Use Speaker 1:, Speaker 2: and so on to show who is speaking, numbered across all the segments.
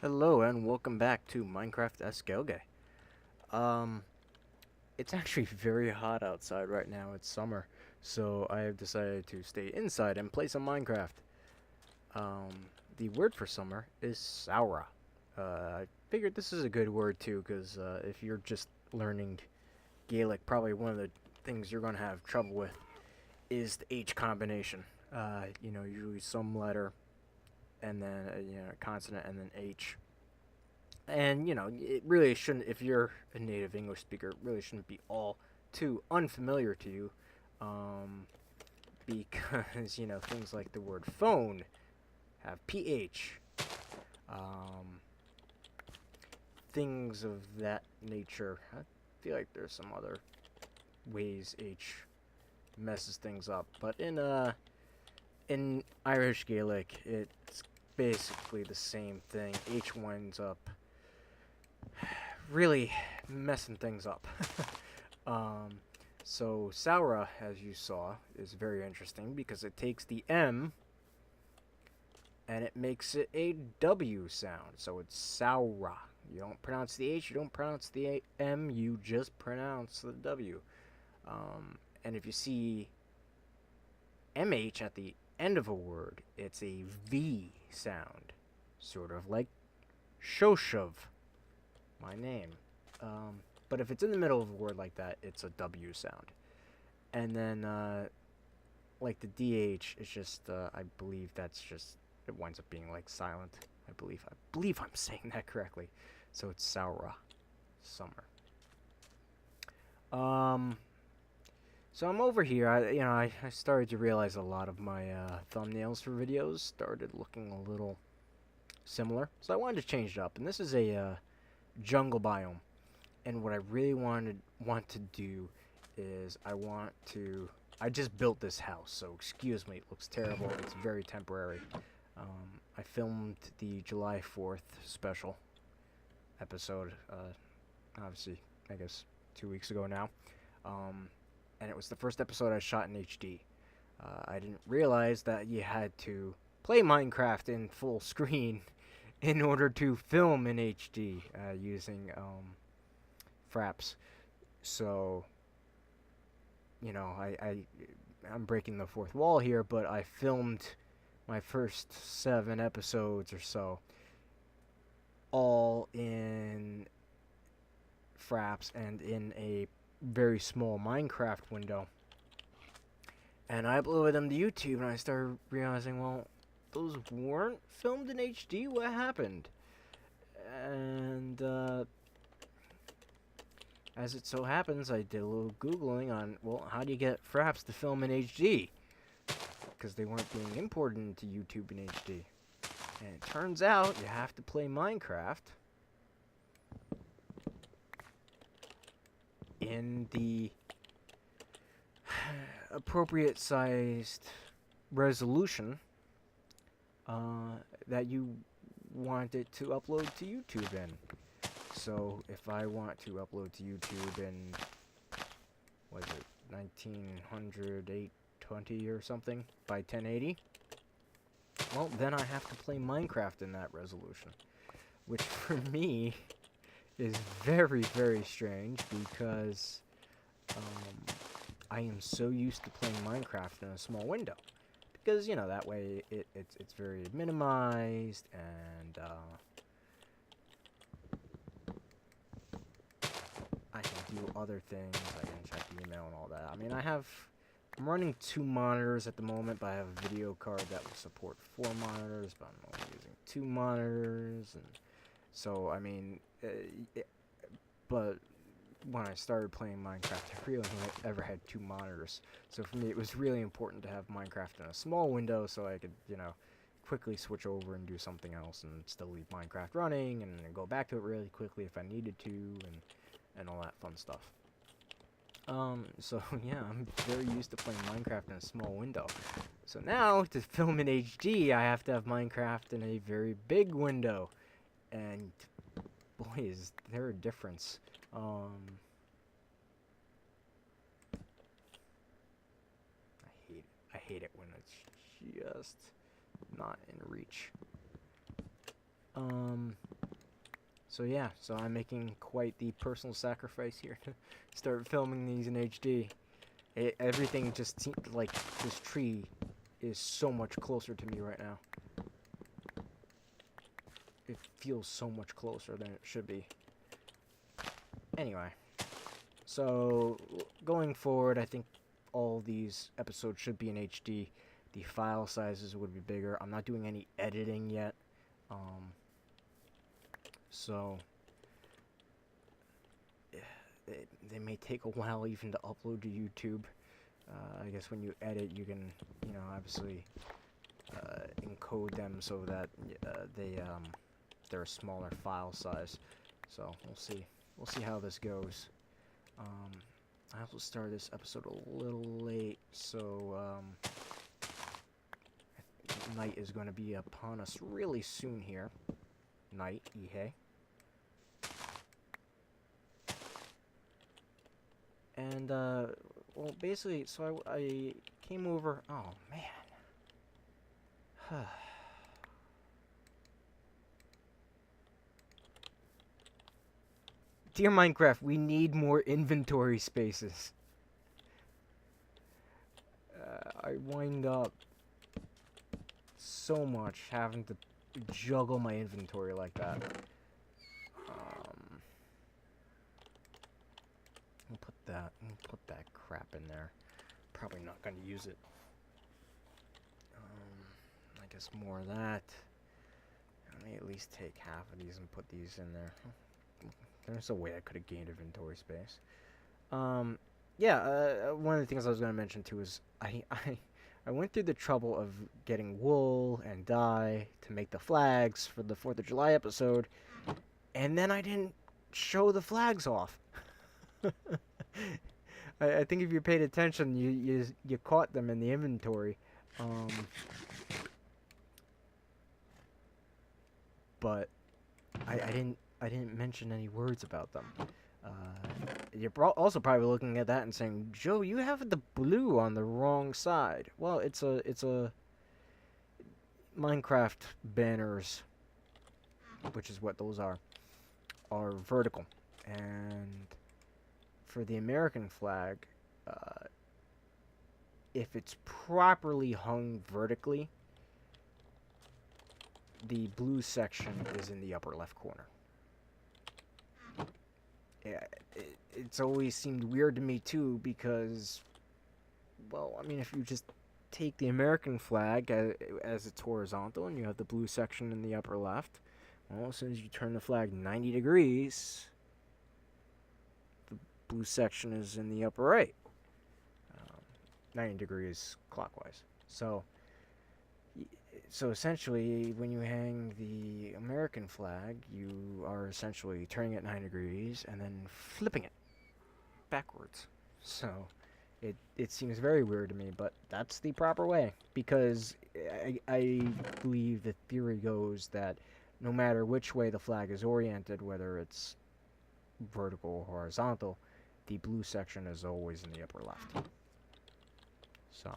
Speaker 1: Hello and welcome back to Minecraft Gaeilge. Um, it's actually very hot outside right now. It's summer, so I have decided to stay inside and play some Minecraft. The word for summer is Saura. I figured this is a good word too, because if you're just learning Gaelic, probably one of the things you're going to have trouble with is the H combination. Usually some letter and then a consonant and then H. And, it really shouldn't, if you're a native English speaker, it really shouldn't be all too unfamiliar to you. Um, because, things like the word phone have PH. Um, things of that nature. I feel like there's some other ways H messes things up. But in Irish Gaelic, it's basically the same thing. H winds up really messing things up. um, so Saura, as you saw, is very interesting because it takes the M and it makes it a W sound. So it's Saura. You don't pronounce the H, you don't pronounce the M, you just pronounce the W. And if you see MH at the end of a word, it's a V sound. Sort of like Shoshov, my name. But if it's in the middle of a word like that, it's a W sound. And then, like the DH, it's just, I believe that's just, it winds up being like silent. I believe I'm saying that correctly. So it's Saura, summer. So I'm over here. I started to realize a lot of my thumbnails for videos started looking a little similar. So I wanted to change it up. And this is a jungle biome. And what I really want to do is I just built this house, so excuse me, it looks terrible. It's very temporary. I filmed the July 4th special episode, obviously, I guess 2 weeks ago now. And it was the first episode I shot in HD. I didn't realize that you had to play Minecraft in full screen in order to film in HD using fraps. So, I'm breaking the fourth wall here, but I filmed my first 7 episodes or so all in fraps and in a very small Minecraft window. And I uploaded them to YouTube, and I started realizing, well, those weren't filmed in HD? What happened? And, as it so happens, I did a little Googling on, well, how do you get fraps to film in HD? Because they weren't being imported into YouTube in HD. And it turns out you have to play Minecraft in the appropriate sized resolution that you want it to upload to YouTube in. So if I want to upload to YouTube in, what is it, 1900 820 or something by 1080, well, then I have to play Minecraft in that resolution, which for me is very, very strange because I am so used to playing Minecraft in a small window. Because, that way it's very minimized and I can do other things. I can check email and all that. I mean, I'm running 2 monitors at the moment, but I have a video card that will support 4 monitors, but I'm only using 2 monitors. And so, I mean, but when I started playing Minecraft, I really only ever had 2 monitors. So for me, it was really important to have Minecraft in a small window so I could, quickly switch over and do something else and still leave Minecraft running and go back to it really quickly if I needed to and all that fun stuff. So yeah, I'm very used to playing Minecraft in a small window. So now, to film in HD, I have to have Minecraft in a very big window. And boy, is there a difference. I hate it when it's just not in reach. So yeah, so I'm making quite the personal sacrifice here to start filming these in HD. Everything just seems like this tree is so much closer to me right now. It feels so much closer than it should be. Anyway, so going forward, I think all these episodes should be in HD. The file sizes would be bigger. I'm not doing any editing yet. So they may take a while even to upload to YouTube. I guess when you edit, you can, you know, obviously encode them so that they're a smaller file size. So we'll see. We'll see how this goes. I also started this episode a little late, so night is going to be upon us really soon here. Night, Ihe. And, well, basically, so I came over... Oh, man. Dear Minecraft, we need more inventory spaces. I wind up so much having to juggle my inventory like that. We'll put that crap in there. Probably not going to use it. I guess more of that. Let me at least take half of these and put these in there. There's a way I could have gained inventory space. Yeah, one of the things I was going to mention too is I went through the trouble of getting wool and dye to make the flags for the 4th of July episode, and then I didn't show the flags off. I think if you paid attention, you caught them in the inventory. But I didn't mention any words about them. You're also probably looking at that and saying, Joe, you have the blue on the wrong side. Well, it's a Minecraft banners, which is what those are vertical. And for the American flag, if it's properly hung vertically, the blue section is in the upper left corner. Yeah, it's always seemed weird to me too because, well, I mean, if you just take the American flag as it's horizontal and you have the blue section in the upper left, well, as soon as you turn the flag 90 degrees, the blue section is in the upper right. 90 degrees clockwise. So essentially, when you hang the American flag, you are essentially turning it 90 degrees and then flipping it backwards. So it seems very weird to me, but that's the proper way, because I believe the theory goes that no matter which way the flag is oriented, whether it's vertical or horizontal, the blue section is always in the upper left. So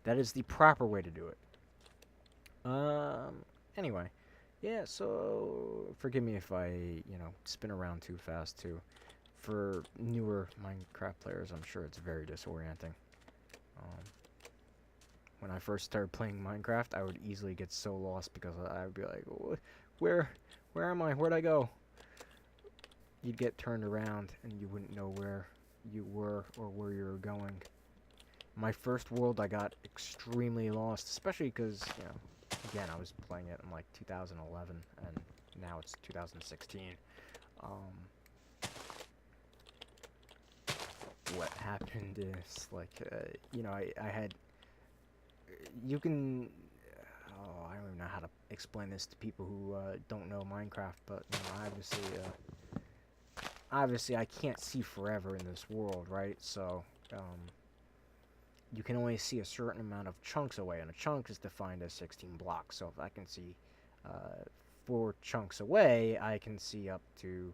Speaker 1: that is the proper way to do it. Anyway, yeah, so forgive me if I, spin around too fast too. For newer Minecraft players, I'm sure it's very disorienting. When I first started playing Minecraft, I would easily get so lost because I would be like, where am I? Where'd I go? You'd get turned around and you wouldn't know where you were or where you were going. My first world, I got extremely lost, especially because, again, I was playing it in like 2011, and now it's 2016. What happened is, like, I had, you can, I don't even know how to explain this to people who don't know Minecraft, but, obviously I can't see forever in this world, right? So, you can only see a certain amount of chunks away, and a chunk is defined as 16 blocks. So if I can see 4 chunks away, I can see up to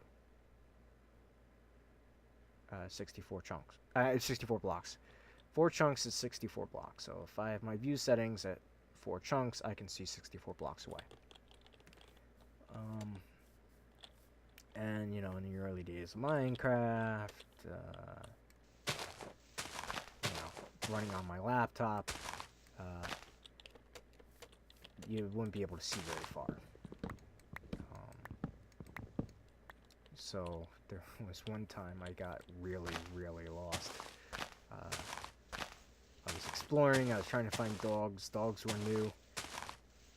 Speaker 1: 64 chunks. 64 blocks. 4 chunks is 64 blocks. So if I have my view settings at 4 chunks, I can see 64 blocks away. days of Minecraft, running on my laptop, you wouldn't be able to see very far. So there was one time I got really, really lost. I was exploring, I was trying to find dogs. Dogs were new.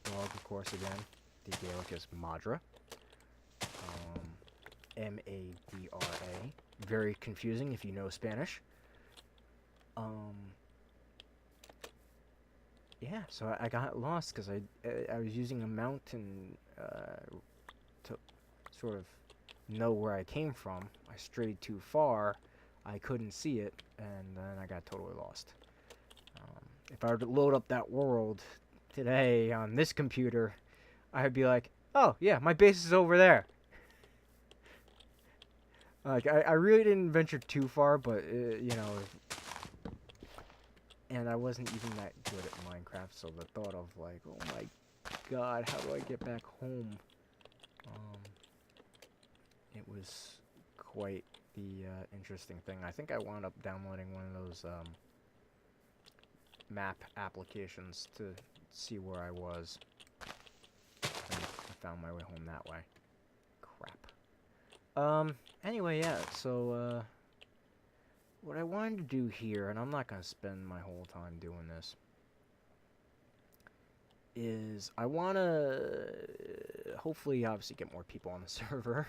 Speaker 1: Dog, of course, again. The Gaelic is Madra. M-A-D-R-A. Very confusing if you know Spanish. Yeah, so I got lost because I was using a mountain to sort of know where I came from. I strayed too far, I couldn't see it, and then I got totally lost. If I were to load up that world today on this computer, I'd be like, oh yeah, my base is over there. Like, I really didn't venture too far, but, and I wasn't even that good at Minecraft, so the thought of, like, oh my god, how do I get back home? It was quite the interesting thing. I think I wound up downloading one of those map applications to see where I was. And I found my way home that way. Crap. Anyway, yeah, so, what I wanted to do here, and I'm not going to spend my whole time doing this, is I want to hopefully, obviously, get more people on the server.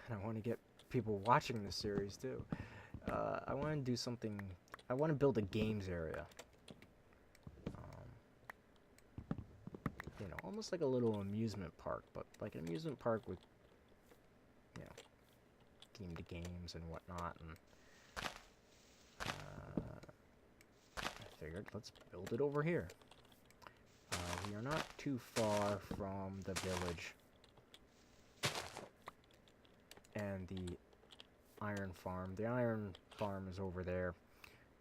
Speaker 1: And I want to get people watching the series, too. I want to do something, I want to build a games area. Almost like a little amusement park, but like an amusement park with, themed games and whatnot, and I figured let's build it over here. We are not too far from the village and the iron farm. The iron farm is over there.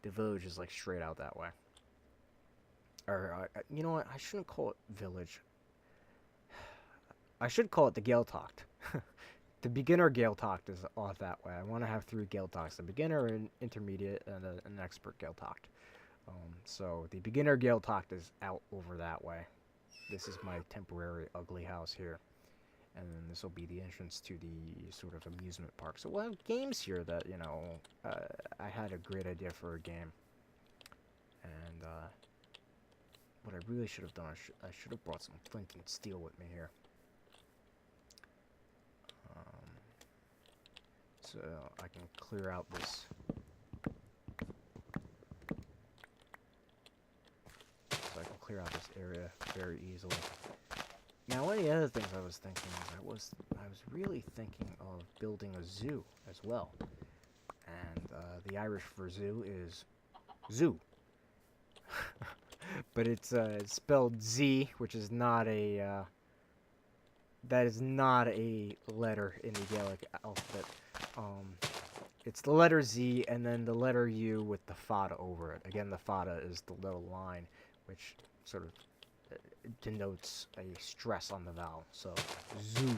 Speaker 1: The village is like straight out that way. Or, you know what? I shouldn't call it village. I should call it the Gaeltacht. The beginner Gaeltacht is off that way. I want to have 3 Gaeltachts. A beginner, an intermediate, and an expert Gaeltacht. So the beginner Gaeltacht is out over that way. This is my temporary ugly house here. And then this will be the entrance to the sort of amusement park. So we'll have games here that, I had a great idea for a game. And, what I really should have done, I should have brought some flint and steel with me here. So I can clear out this. So I can clear out this area very easily. Now, one of the other things I was thinking is I was really thinking of building a zoo as well. And the Irish for zoo is zoo. But it's spelled Z, which is not a that is not a letter in the Gaelic alphabet. It's the letter Z and then the letter U with the fada over it. Again, the fada is the little line, which sort of denotes a stress on the vowel. So, zoo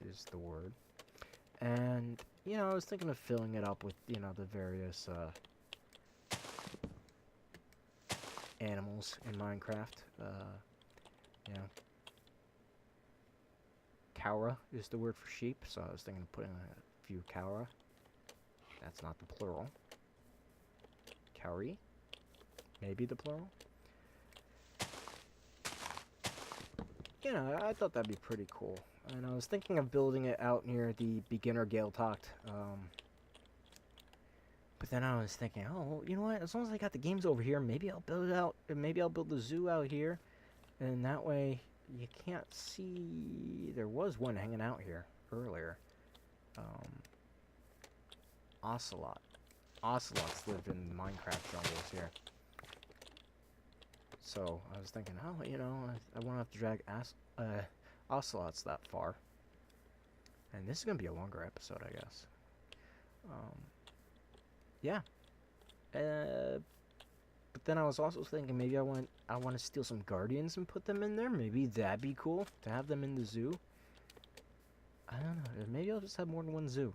Speaker 1: is the word. And, I was thinking of filling it up with, the various animals in Minecraft. Cowra is the word for sheep, so I was thinking of putting a few cowra. That's not the plural. Cowrie? Maybe the plural? I thought that'd be pretty cool. And I was thinking of building it out near the beginner Gaeltacht. But then I was thinking, oh, well, you know what? As long as I got the games over here, maybe I'll build it out. Maybe I'll build the zoo out here. And that way, you can't see... There was one hanging out here earlier. Ocelot. Ocelots live in Minecraft jungles here. So, I was thinking, oh, I won't have to drag ocelots that far. And this is going to be a longer episode, I guess. Yeah. But then I was also thinking maybe I want to steal some guardians and put them in there. Maybe that'd be cool to have them in the zoo. I don't know. Maybe I'll just have more than one zoo.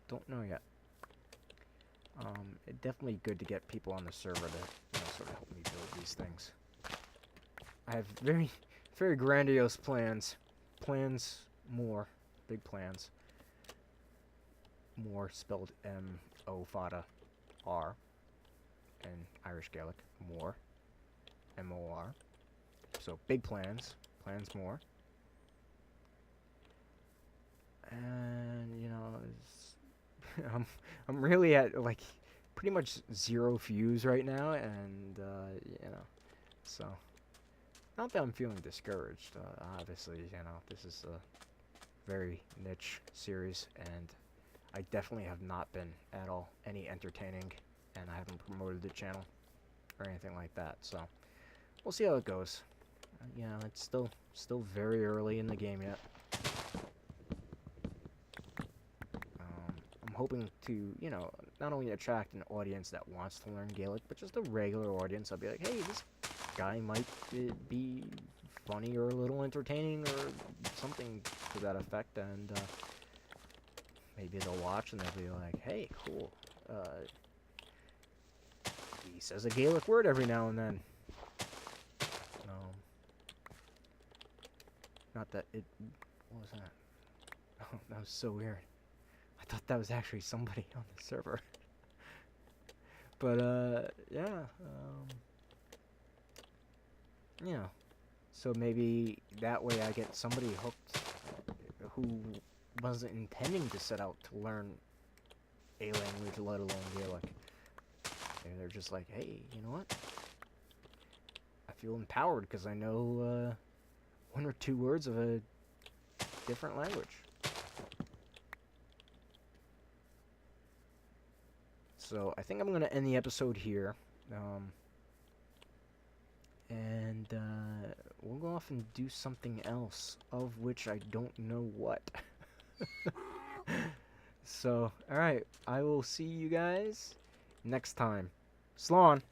Speaker 1: Don't know yet. It's definitely good to get people on the server to sort of help me build these things. I have very, very grandiose plans. More. Big plans. More spelled M-O-Fada-R. And Irish Gaelic. More. M-O-R. So, big plans. Plans more. And, I'm really at, like, pretty much 0 views right now, and, so... Not that I'm feeling discouraged. Obviously, this is a very niche series, and I definitely have not been at all any entertaining, and I haven't promoted the channel or anything like that. So we'll see how it goes. It's still very early in the game yet. I'm hoping to, not only attract an audience that wants to learn Gaelic, but just a regular audience. I'll be like, hey, this guy might be funny or a little entertaining or something to that effect, and maybe they'll watch and they'll be like, hey, cool, he says a Gaelic word every now and then. Not that it... What was that? Oh, that was so weird. I thought that was actually somebody on the server. But, yeah, so maybe that way I get somebody hooked who wasn't intending to set out to learn a language, let alone Gaelic. And they're just like, hey, you know what? I feel empowered because I know 1 or 2 words of a different language. So I think I'm going to end the episode here. And we'll go off and do something else, of which I don't know what. So, alright, I will see you guys next time. Slán!